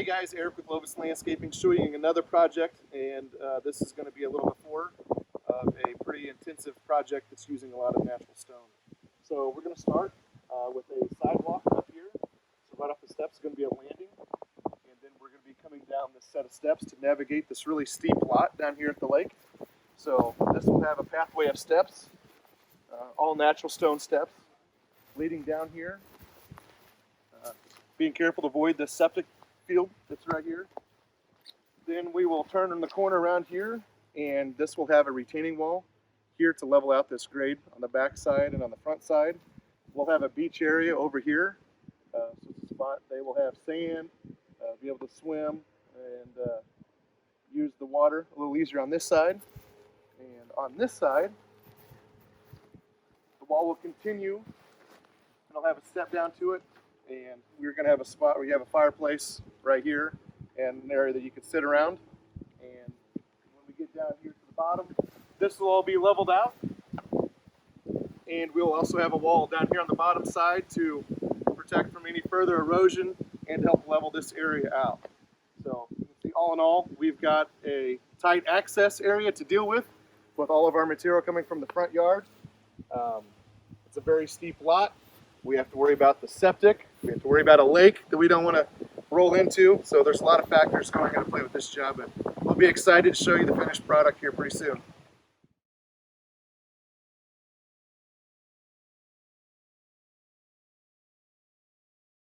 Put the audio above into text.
Hey guys, Eric with Lovis Landscaping, showing another project, and this is going to be a little before of a pretty intensive project that's using a lot of natural stone. So we're going to start with a sidewalk up here. So right off the steps is going to be a landing, and then we're going to be coming down this set of steps to navigate this really steep lot down here at the lake. So this will have a pathway of steps, all natural stone steps, leading down here. Being careful to avoid the septic field that's right here. Then we will turn in the corner around here, and this will have a retaining wall here to level out this grade on the back side and on the front side. We'll have a beach area over here, so it's a spot they will have sand, be able to swim and use the water a little easier on this side. And on this side, the wall will continue, and I'll have a step down to it. And we're going to have a spot where you have a fireplace right here and an area that you can sit around. And when we get down here to the bottom, this will all be leveled out. And we'll also have a wall down here on the bottom side to protect from any further erosion and help level this area out. So you can see, all in all, we've got a tight access area to deal with all of our material coming from the front yard. It's a very steep lot. We have to worry about the septic. We have to worry about a lake that we don't want to roll into. So there's a lot of factors going into play with this job, but we'll be excited to show you the finished product here pretty soon.